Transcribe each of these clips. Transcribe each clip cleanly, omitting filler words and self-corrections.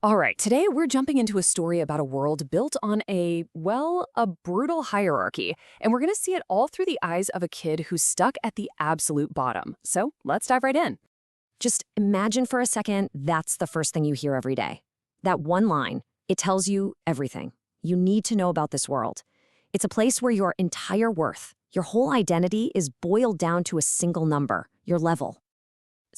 All right, today we're jumping into a story about a world built on a brutal hierarchy, and we're going to see it all through the eyes of a kid who's stuck at the absolute bottom. So let's dive right in. Just imagine for a second that's the first thing you hear every day. That one line, it tells you everything you need to know about this world. It's a place where your entire worth, your whole identity is boiled down to a single number, your level.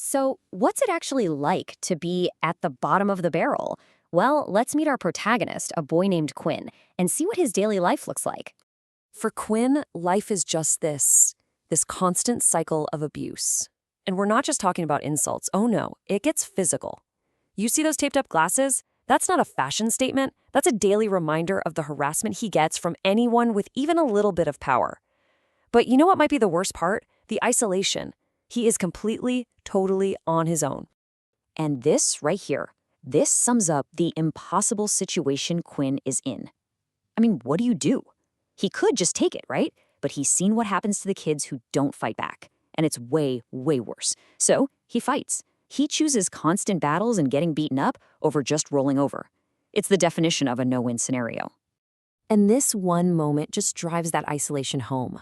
So, what's it actually like to be at the bottom of the barrel? Well, let's meet our protagonist, a boy named Quinn, and see what his daily life looks like. For Quinn, life is just this constant cycle of abuse. And we're not just talking about insults. Oh no, it gets physical. You see those taped up glasses? That's not a fashion statement. That's a daily reminder of the harassment he gets from anyone with even a little bit of power. But you know what might be the worst part? The isolation. He is completely, totally on his own. And this right here, this sums up the impossible situation Quinn is in. I mean, what do you do? He could just take it, right? But he's seen what happens to the kids who don't fight back. And it's way, way worse. So he fights. He chooses constant battles and getting beaten up over just rolling over. It's the definition of a no-win scenario. And this one moment just drives that isolation home.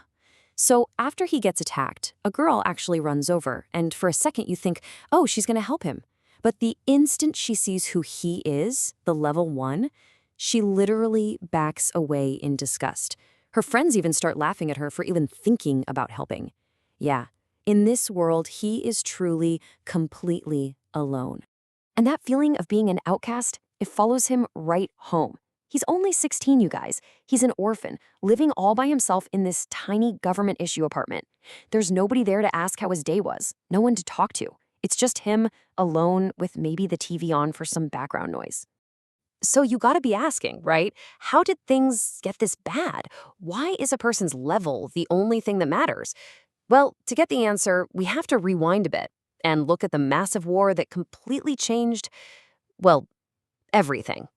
So after he gets attacked, a girl actually runs over, and for a second you think, oh, she's going to help him. But the instant she sees who he is, the level 1, she literally backs away in disgust. Her friends even start laughing at her for even thinking about helping. Yeah, in this world, he is truly, completely alone. And that feeling of being an outcast, it follows him right home. He's only 16, you guys. He's an orphan, living all by himself in this tiny government-issue apartment. There's nobody there to ask how his day was, no one to talk to. It's just him, alone, with maybe the TV on for some background noise. So you gotta be asking, right? How did things get this bad? Why is a person's level the only thing that matters? Well, to get the answer, we have to rewind a bit and look at the massive war that completely changed, well, everything.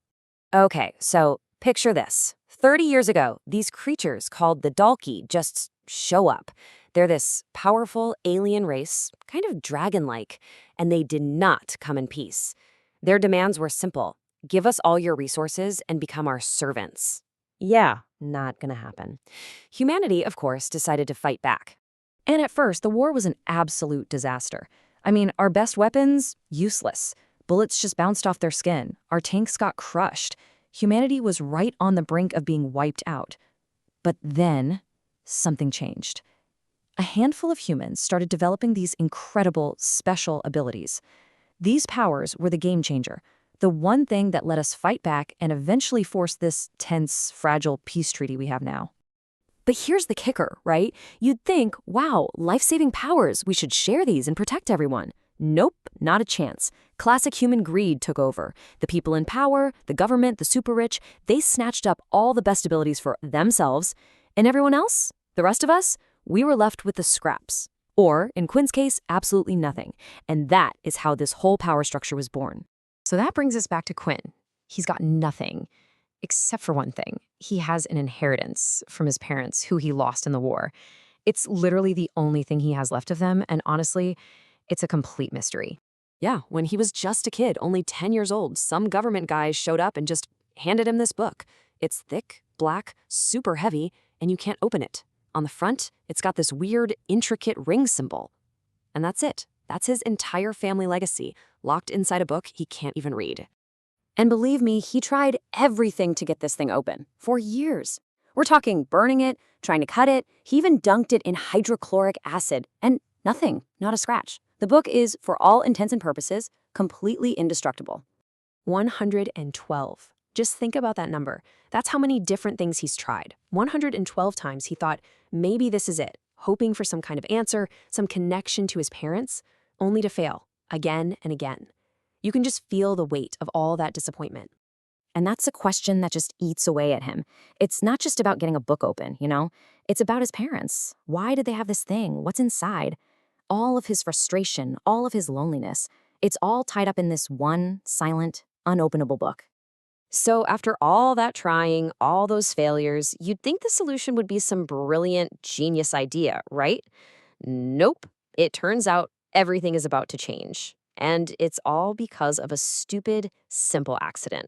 Okay, so picture this. 30 years ago, these creatures called the Dalki just show up. They're this powerful alien race, kind of dragon-like, and they did not come in peace. Their demands were simple. Give us all your resources and become our servants. Yeah, not gonna happen. Humanity, of course, decided to fight back. And at first, the war was an absolute disaster. I mean, our best weapons, useless. Bullets just bounced off their skin. Our tanks got crushed. Humanity was right on the brink of being wiped out. But then, something changed. A handful of humans started developing these incredible, special abilities. These powers were the game changer, the one thing that let us fight back and eventually force this tense, fragile peace treaty we have now. But here's the kicker, right? You'd think, wow, life-saving powers, we should share these and protect everyone. Nope, not a chance. Classic human greed took over. The people in power, the government, the super rich, they snatched up all the best abilities for themselves. And everyone else, the rest of us, we were left with the scraps. Or, in Quinn's case, absolutely nothing. And that is how this whole power structure was born. So that brings us back to Quinn. He's got nothing, except for one thing. He has an inheritance from his parents, who he lost in the war. It's literally the only thing he has left of them, and honestly, it's a complete mystery. Yeah, when he was just a kid, only 10 years old, some government guys showed up and just handed him this book. It's thick, black, super heavy, and you can't open it. On the front, it's got this weird, intricate ring symbol. And that's it. That's his entire family legacy, locked inside a book he can't even read. And believe me, he tried everything to get this thing open, for years. We're talking burning it, trying to cut it. He even dunked it in hydrochloric acid, and nothing, not a scratch. The book is, for all intents and purposes, completely indestructible. 112. Just think about that number. That's how many different things he's tried. 112 times he thought, maybe this is it, hoping for some kind of answer, some connection to his parents, only to fail, again and again. You can just feel the weight of all that disappointment. And that's a question that just eats away at him. It's not just about getting a book open, you know? It's about his parents. Why did they have this thing? What's inside? All of his frustration, all of his loneliness, it's all tied up in this one silent, unopenable book. So after all that trying, all those failures, you'd think the solution would be some brilliant, genius idea, right? Nope. It turns out everything is about to change. And it's all because of a stupid, simple accident.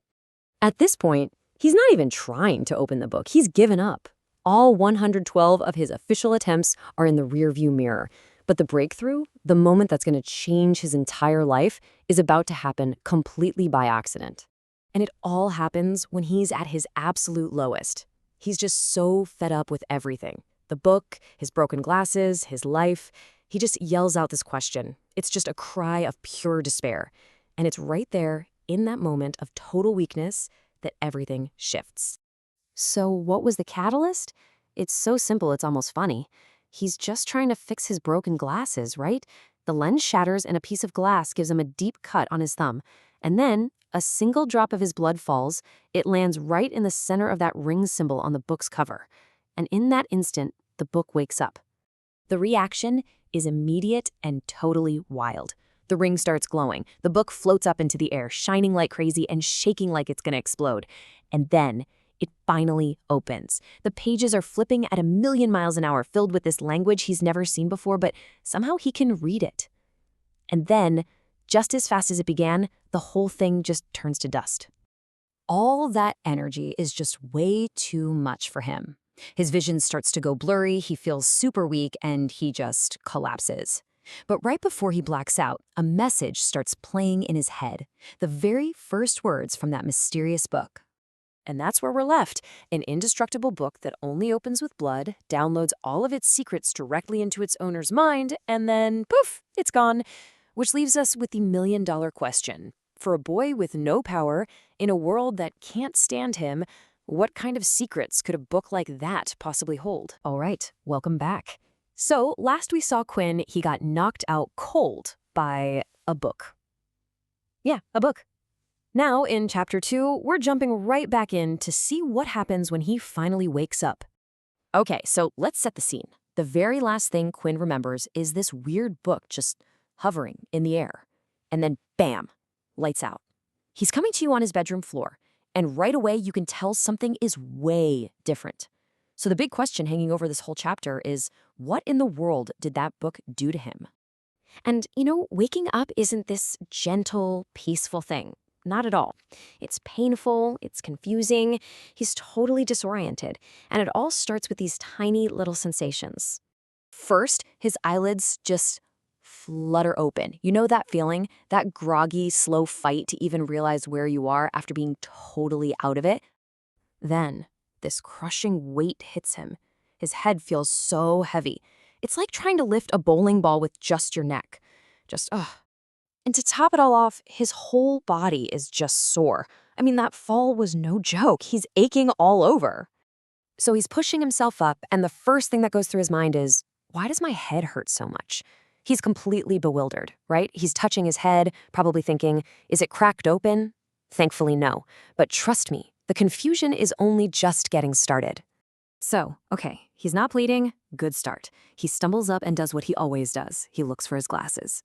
At this point, he's not even trying to open the book. He's given up. All 112 of his official attempts are in the rearview mirror. But the breakthrough, the moment that's going to change his entire life, is about to happen completely by accident. And it all happens when he's at his absolute lowest. He's just so fed up with everything. The book, his broken glasses, his life. He just yells out this question. It's just a cry of pure despair. And it's right there, in that moment of total weakness, that everything shifts. So what was the catalyst? It's so simple, it's almost funny. He's just trying to fix his broken glasses, right? The lens shatters and a piece of glass gives him a deep cut on his thumb. And then a single drop of his blood falls. It lands right in the center of that ring symbol on the book's cover. And in that instant, the book wakes up. The reaction is immediate and totally wild. The ring starts glowing. The book floats up into the air, shining like crazy and shaking like it's going to explode. And then it finally opens. The pages are flipping at 1,000,000 miles an hour, filled with this language he's never seen before, but somehow he can read it. And then, just as fast as it began, the whole thing just turns to dust. All that energy is just way too much for him. His vision starts to go blurry, he feels super weak, and he just collapses. But right before he blacks out, a message starts playing in his head. The very first words from that mysterious book. And that's where we're left, an indestructible book that only opens with blood, downloads all of its secrets directly into its owner's mind, and then, poof, it's gone. Which leaves us with the million-dollar question. For a boy with no power, in a world that can't stand him, what kind of secrets could a book like that possibly hold? All right, welcome back. So, last we saw Quinn, he got knocked out cold by a book. Yeah, a book. Now, in Chapter 2, we're jumping right back in to see what happens when he finally wakes up. Okay, so let's set the scene. The very last thing Quinn remembers is this weird book just hovering in the air. And then, bam, lights out. He's coming to you on his bedroom floor, and right away you can tell something is way different. So the big question hanging over this whole chapter is, what in the world did that book do to him? And, waking up isn't this gentle, peaceful thing. Not at all. It's painful, it's confusing, he's totally disoriented, and it all starts with these tiny little sensations. First, his eyelids just flutter open. You know that feeling? That groggy, slow fight to even realize where you are after being totally out of it? Then, this crushing weight hits him. His head feels so heavy. It's like trying to lift a bowling ball with just your neck. And to top it all off, his whole body is just sore. I mean, that fall was no joke. He's aching all over. So he's pushing himself up, and the first thing that goes through his mind is, why does my head hurt so much? He's completely bewildered, right? He's touching his head, probably thinking, is it cracked open? Thankfully, no. But trust me, the confusion is only just getting started. So, okay, he's not bleeding. Good start. He stumbles up and does what he always does. He looks for his glasses.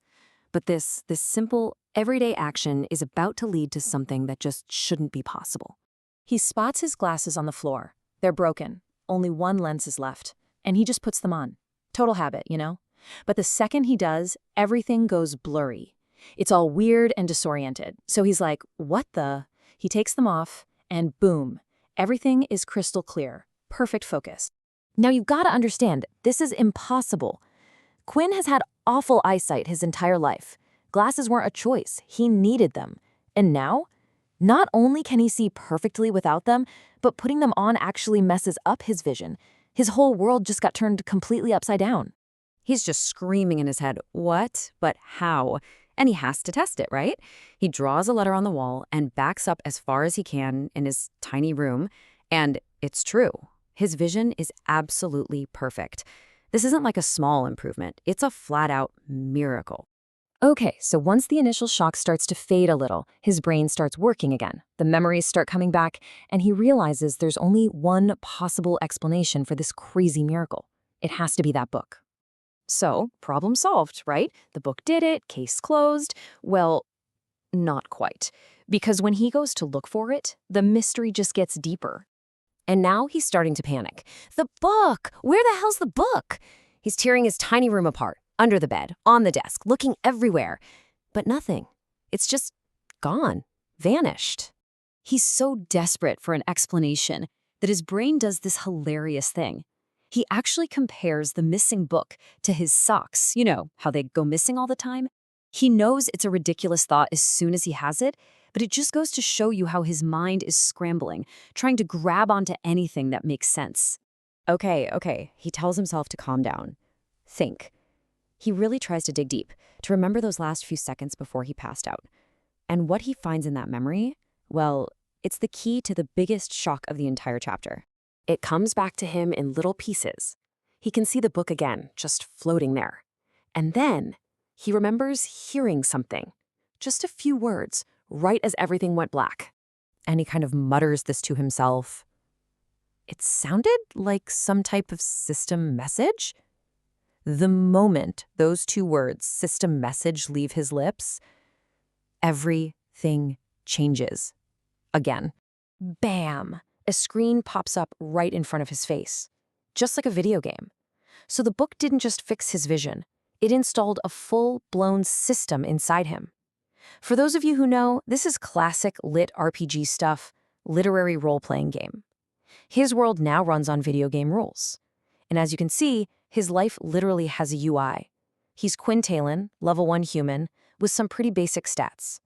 But this simple, everyday action is about to lead to something that just shouldn't be possible. He spots his glasses on the floor. They're broken. Only one lens is left. And he just puts them on. Total habit, But the second he does, everything goes blurry. It's all weird and disoriented. So he's like, what the? He takes them off, and boom, everything is crystal clear. Perfect focus. Now you've got to understand, this is impossible. Quinn has had awful eyesight his entire life. Glasses weren't a choice. He needed them. And now, not only can he see perfectly without them, but putting them on actually messes up his vision. His whole world just got turned completely upside down. He's just screaming in his head, what? But how? And he has to test it, right? He draws a letter on the wall and backs up as far as he can in his tiny room. And it's true. His vision is absolutely perfect. This isn't like a small improvement. It's a flat-out miracle. Okay, so once the initial shock starts to fade a little, his brain starts working again. The memories start coming back, and he realizes there's only one possible explanation for this crazy miracle. It has to be that book. So, problem solved, right? The book did it, case closed. Well, not quite. Because when he goes to look for it, the mystery just gets deeper. And now he's starting to panic. The book! Where the hell's the book? He's tearing his tiny room apart, under the bed, on the desk, looking everywhere. But nothing. It's just gone, vanished. He's so desperate for an explanation that his brain does this hilarious thing. He actually compares the missing book to his socks. You know, how they go missing all the time? He knows it's a ridiculous thought as soon as he has it, but it just goes to show you how his mind is scrambling, trying to grab onto anything that makes sense. Okay, he tells himself to calm down. Think. He really tries to dig deep, to remember those last few seconds before he passed out. And what he finds in that memory, well, it's the key to the biggest shock of the entire chapter. It comes back to him in little pieces. He can see the book again, just floating there. And then he remembers hearing something, just a few words, right as everything went black. And he kind of mutters this to himself. It sounded like some type of system message. The moment those two words, system message, leave his lips, everything changes. Again. Bam! A screen pops up right in front of his face, just like a video game. So the book didn't just fix his vision, it installed a full-blown system inside him. For those of you who know, this is classic lit RPG stuff, literary role-playing game. His world now runs on video game rules. And as you can see, his life literally has a UI. He's Quinn Talon, level 1 human, with some pretty basic stats.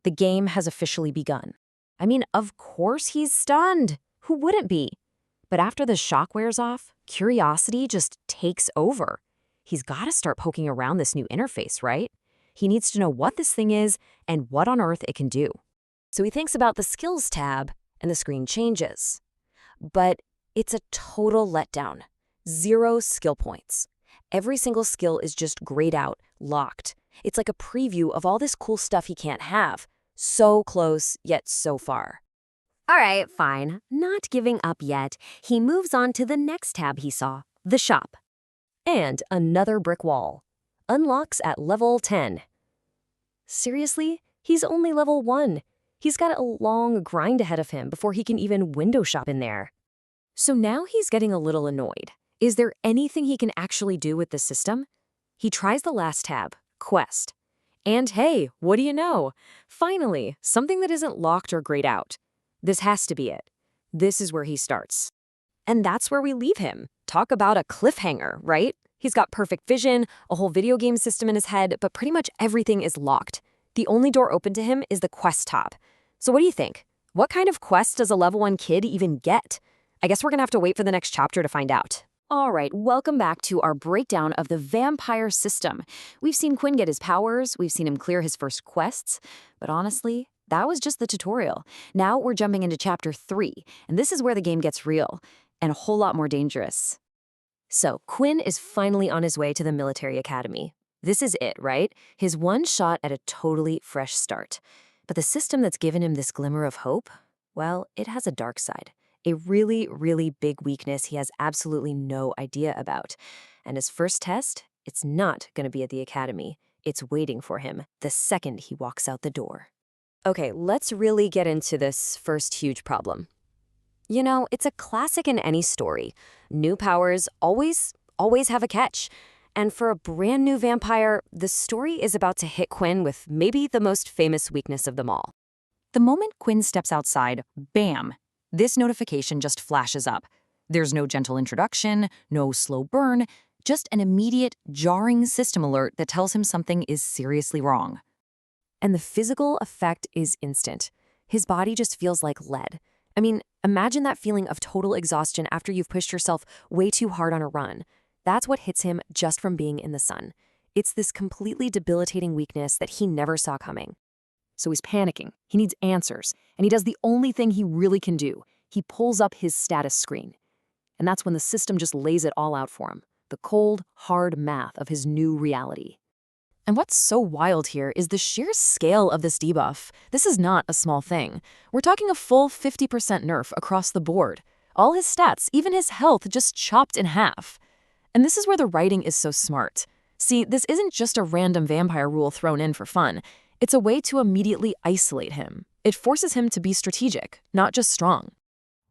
The game has officially begun. I mean, of course he's stunned. Who wouldn't be? But after the shock wears off, curiosity just takes over. He's got to start poking around this new interface, right? He needs to know what this thing is and what on earth it can do. So he thinks about the Skills tab, and the screen changes. But it's a total letdown. 0 skill points. Every single skill is just grayed out, locked. It's like a preview of all this cool stuff he can't have. So close, yet so far. All right, fine. Not giving up yet, he moves on to the next tab he saw, the shop. And another brick wall. Unlocks at level 10. Seriously? He's only level 1. He's got a long grind ahead of him before he can even window shop in there. So now he's getting a little annoyed. Is there anything he can actually do with the system? He tries the last tab, Quest. And hey, what do you know? Finally, something that isn't locked or grayed out. This has to be it. This is where he starts. And that's where we leave him. Talk about a cliffhanger, right? He's got perfect vision, a whole video game system in his head, but pretty much everything is locked. The only door open to him is the quest tab. So what do you think? What kind of quest does a level 1 kid even get? I guess we're gonna have to wait for the next chapter to find out. All right, welcome back to our breakdown of the vampire system. We've seen Quinn get his powers, we've seen him clear his first quests, but honestly, that was just the tutorial. Now we're jumping into chapter 3, and this is where the game gets real, and a whole lot more dangerous. So, Quinn is finally on his way to the military academy. This is it, right? His one shot at a totally fresh start. But the system that's given him this glimmer of hope, well, it has a dark side. A really, really big weakness he has absolutely no idea about. And his first test, it's not going to be at the academy. It's waiting for him the second he walks out the door. Okay, let's really get into this first huge problem. You know, it's a classic in any story. New powers always have a catch. And for a brand new vampire, the story is about to hit Quinn with maybe the most famous weakness of them all. The moment Quinn steps outside, bam! This notification just flashes up. There's no gentle introduction, no slow burn, just an immediate, jarring system alert that tells him something is seriously wrong. And the physical effect is instant. His body just feels like lead. I mean, imagine that feeling of total exhaustion after you've pushed yourself way too hard on a run. That's what hits him just from being in the sun. It's this completely debilitating weakness that he never saw coming. So he's panicking, he needs answers, and he does the only thing he really can do. He pulls up his status screen. And that's when the system just lays it all out for him, the cold, hard math of his new reality. And what's so wild here is the sheer scale of this debuff. This is not a small thing. We're talking a full 50% nerf across the board. All his stats, even his health, just chopped in half. And this is where the writing is so smart. See, this isn't just a random vampire rule thrown in for fun. It's a way to immediately isolate him. It forces him to be strategic, not just strong.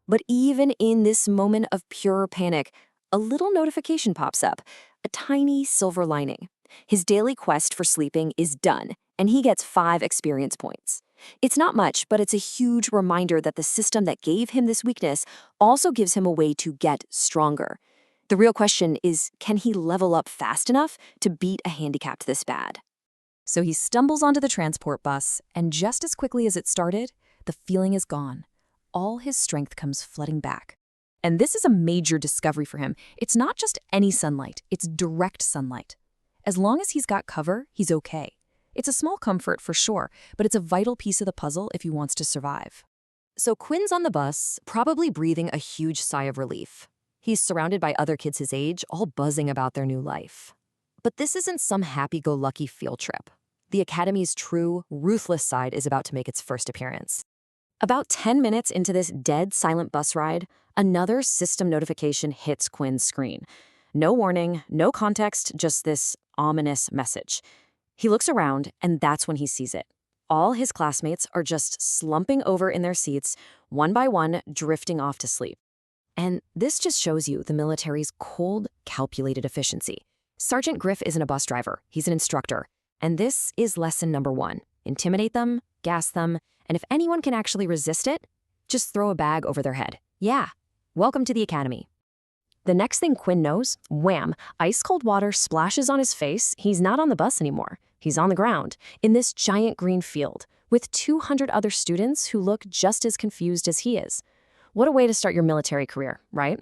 But even in this moment of pure panic, a little notification pops up, a tiny silver lining. His daily quest for sleeping is done, and he gets 5 experience points. It's not much, but it's a huge reminder that the system that gave him this weakness also gives him a way to get stronger. The real question is, can he level up fast enough to beat a handicap this bad? So he stumbles onto the transport bus, and just as quickly as it started, the feeling is gone. All his strength comes flooding back. And this is a major discovery for him. It's not just any sunlight, it's direct sunlight. As long as he's got cover, he's okay. It's a small comfort for sure, but it's a vital piece of the puzzle if he wants to survive. So Quinn's on the bus, probably breathing a huge sigh of relief. He's surrounded by other kids his age, all buzzing about their new life. But this isn't some happy-go-lucky field trip. The Academy's true, ruthless side is about to make its first appearance. About 10 minutes into this dead, silent bus ride, another system notification hits Quinn's screen. No warning, no context, just this ominous message. He looks around, and that's when he sees it. All his classmates are just slumping over in their seats, one by one, drifting off to sleep. And this just shows you the military's cold, calculated efficiency. Sergeant Griff isn't a bus driver, he's an instructor. And this is lesson number 1. Intimidate them, gas them, and if anyone can actually resist it, just throw a bag over their head. Yeah, welcome to the Academy. The next thing Quinn knows, wham, ice-cold water splashes on his face. He's not on the bus anymore. He's on the ground, in this giant green field, with 200 other students who look just as confused as he is. What a way to start your military career, right?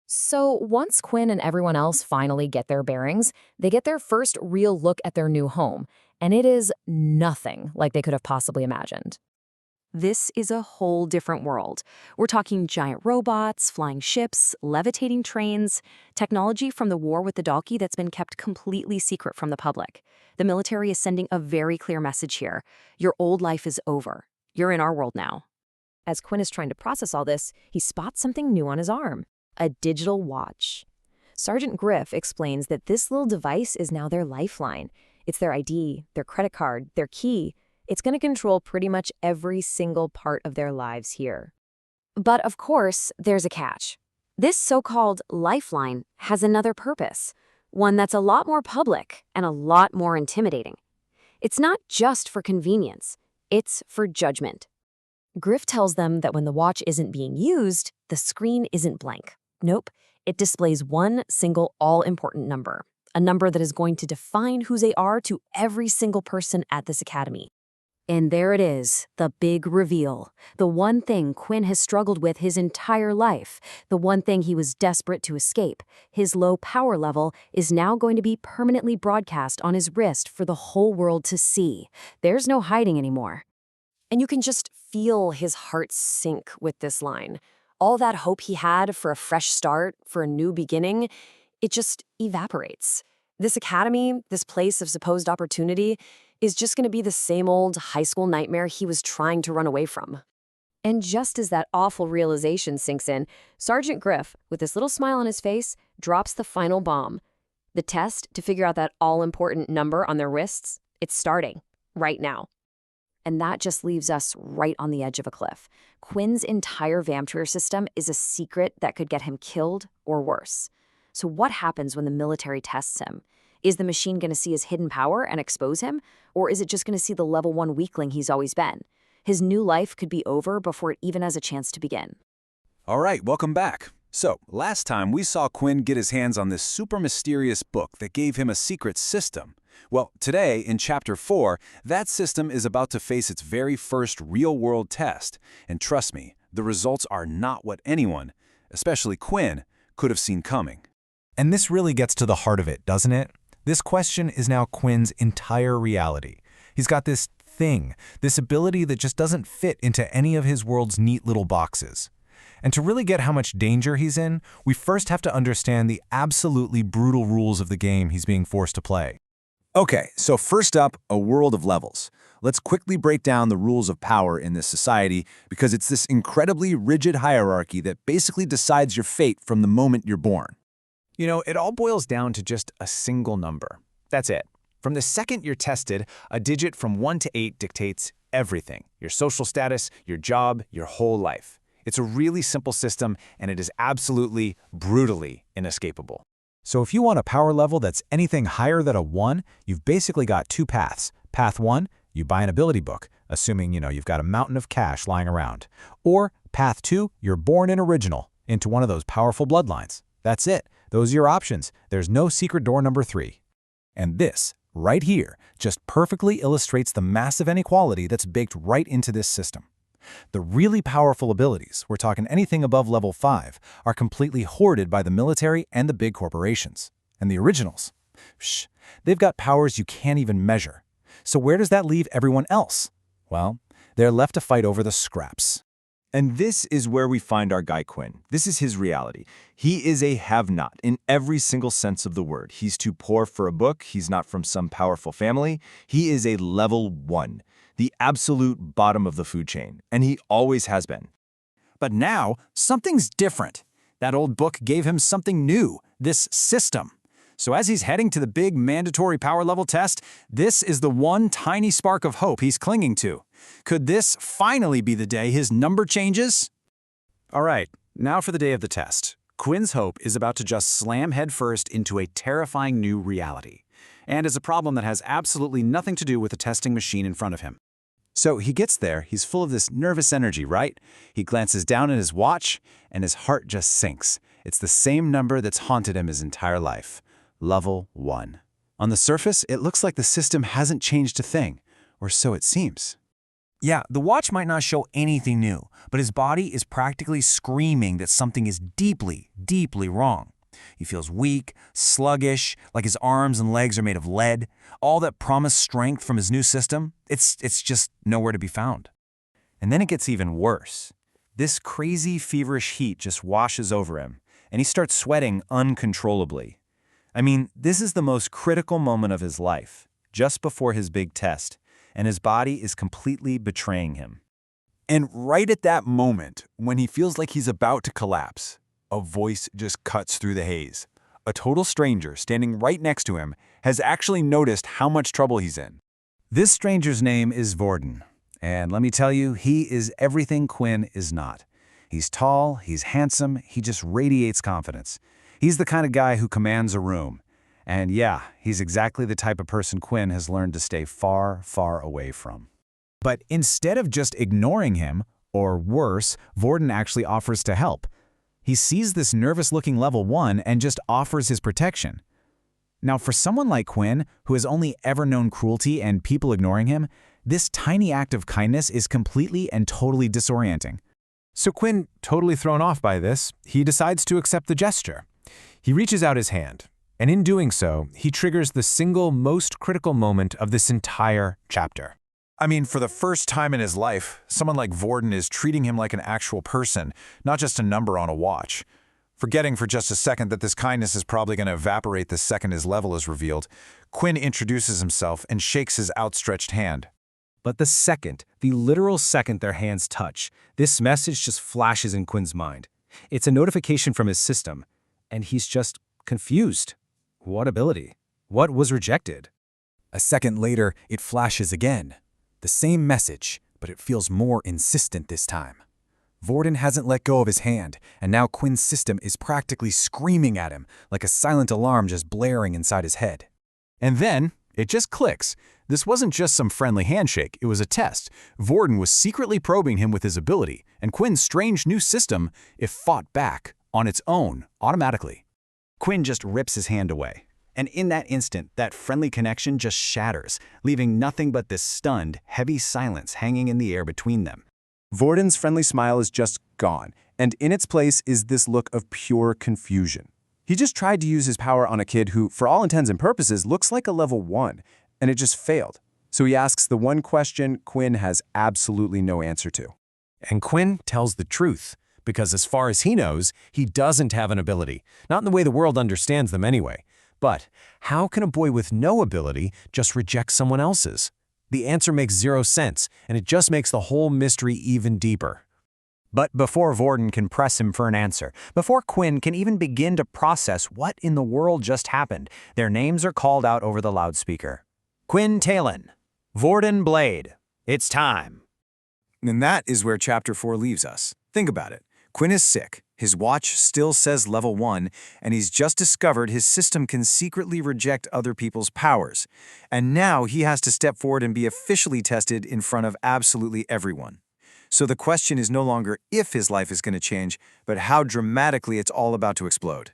So once Quinn and everyone else finally get their bearings, they get their first real look at their new home, and it is nothing like they could have possibly imagined. This is a whole different world. We're talking giant robots, flying ships, levitating trains, technology from the war with the Dalki that's been kept completely secret from the public. The military is sending a very clear message here. Your old life is over. You're in our world now. As Quinn is trying to process all this, he spots something new on his arm. A digital watch. Sergeant Griff explains that this little device is now their lifeline. It's their ID, their credit card, their key. It's going to control pretty much every single part of their lives here. But of course, there's a catch. This so-called lifeline has another purpose, one that's a lot more public and a lot more intimidating. It's not just for convenience, it's for judgment. Griff tells them that when the watch isn't being used, the screen isn't blank. Nope, it displays one single all-important number, a number that is going to define who they are to every single person at this academy. And there it is, the big reveal, the one thing Quinn has struggled with his entire life, the one thing he was desperate to escape. His low power level is now going to be permanently broadcast on his wrist for the whole world to see. There's no hiding anymore. And you can just feel his heart sink with this line. All that hope he had for a fresh start, for a new beginning, it just evaporates. This academy, this place of supposed opportunity, is just going to be the same old high school nightmare he was trying to run away from. And just as that awful realization sinks in, Sergeant Griff, with this little smile on his face, drops the final bomb. The test to figure out that all-important number on their wrists, it's starting right now. And that just leaves us right on the edge of a cliff. Quinn's entire Vamtreer system is a secret that could get him killed or worse. So what happens when the military tests him? Is the machine going to see his hidden power and expose him? Or is it just going to see the level 1 weakling he's always been? His new life could be over before it even has a chance to begin. All right, welcome back. So, last time we saw Quinn get his hands on this super mysterious book that gave him a secret system. Well, today, in Chapter 4, that system is about to face its very first real-world test. And trust me, the results are not what anyone, especially Quinn, could have seen coming. And this really gets to the heart of it, doesn't it? This question is now Quinn's entire reality. He's got this thing, this ability that just doesn't fit into any of his world's neat little boxes. And to really get how much danger he's in, we first have to understand the absolutely brutal rules of the game he's being forced to play. Okay, so first up, a world of levels. Let's quickly break down the rules of power in this society because it's this incredibly rigid hierarchy that basically decides your fate from the moment you're born. You know, it all boils down to just a single number. That's it. From the second you're tested, a digit from 1 to 8 dictates everything. Your social status, your job, your whole life. It's a really simple system, and it is absolutely, brutally inescapable. So if you want a power level that's anything higher than a 1, you've basically got two paths. Path 1, you buy an ability book, assuming you've got a mountain of cash lying around. Or path 2, you're born in original, into one of those powerful bloodlines. That's it. Those are your options. There's no secret door number 3. And this, right here, just perfectly illustrates the massive inequality that's baked right into this system. The really powerful abilities, we're talking anything above level 5, are completely hoarded by the military and the big corporations. And the originals? They've got powers you can't even measure. So where does that leave everyone else? Well, they're left to fight over the scraps. And this is where we find our guy Quinn. This is his reality. He is a have-not in every single sense of the word. He's too poor for a book. He's not from some powerful family. He is a level 1, the absolute bottom of the food chain, and he always has been. But now, something's different. That old book gave him something new, this system. So as he's heading to the big mandatory power level test, this is the one tiny spark of hope he's clinging to. Could this finally be the day his number changes? All right, now for the day of the test. Quinn's hope is about to just slam headfirst into a terrifying new reality, and is a problem that has absolutely nothing to do with the testing machine in front of him. So he gets there, he's full of this nervous energy, right? He glances down at his watch, and his heart just sinks. It's the same number that's haunted him his entire life. Level 1. On the surface, it looks like the system hasn't changed a thing, or so it seems. Yeah, the watch might not show anything new, but his body is practically screaming that something is deeply, deeply wrong. He feels weak, sluggish, like his arms and legs are made of lead. All that promised strength from his new system, it's just nowhere to be found. And then it gets even worse. This crazy, feverish heat just washes over him, and he starts sweating uncontrollably. I mean, this is the most critical moment of his life, just before his big test, and his body is completely betraying him. And right at that moment, when he feels like he's about to collapse, a voice just cuts through the haze. A total stranger standing right next to him has actually noticed how much trouble he's in. This stranger's name is Vorden, and let me tell you, he is everything Quinn is not. He's tall, he's handsome, he just radiates confidence. He's the kind of guy who commands a room. And yeah, he's exactly the type of person Quinn has learned to stay far, far away from. But instead of just ignoring him, or worse, Vorden actually offers to help. He sees this nervous-looking level 1 and just offers his protection. Now, for someone like Quinn, who has only ever known cruelty and people ignoring him, this tiny act of kindness is completely and totally disorienting. So Quinn, totally thrown off by this, he decides to accept the gesture. He reaches out his hand, and in doing so, he triggers the single most critical moment of this entire chapter. I mean, for the first time in his life, someone like Vorden is treating him like an actual person, not just a number on a watch. Forgetting for just a second that this kindness is probably going to evaporate the second his level is revealed, Quinn introduces himself and shakes his outstretched hand. But the literal second their hands touch, this message just flashes in Quinn's mind. It's a notification from his system, and he's just confused. What ability? What was rejected? A second later, it flashes again. The same message, but it feels more insistent this time. Vorden hasn't let go of his hand, and now Quinn's system is practically screaming at him, like a silent alarm just blaring inside his head. And then, it just clicks. This wasn't just some friendly handshake, it was a test. Vorden was secretly probing him with his ability, and Quinn's strange new system, if fought back, on its own, automatically. Quinn just rips his hand away. And in that instant, that friendly connection just shatters, leaving nothing but this stunned, heavy silence hanging in the air between them. Vorden's friendly smile is just gone, and in its place is this look of pure confusion. He just tried to use his power on a kid who, for all intents and purposes, looks like a level 1, and it just failed. So he asks the one question Quinn has absolutely no answer to. And Quinn tells the truth, because as far as he knows, he doesn't have an ability, not in the way the world understands them anyway. But how can a boy with no ability just reject someone else's? The answer makes zero sense, and it just makes the whole mystery even deeper. But before Vorden can press him for an answer, before Quinn can even begin to process what in the world just happened, their names are called out over the loudspeaker. Quinn Talon, Vorden Blade, it's time. And that is where Chapter 4 leaves us. Think about it. Quinn is sick. His watch still says level 1, and he's just discovered his system can secretly reject other people's powers. And now he has to step forward and be officially tested in front of absolutely everyone. So the question is no longer if his life is going to change, but how dramatically it's all about to explode.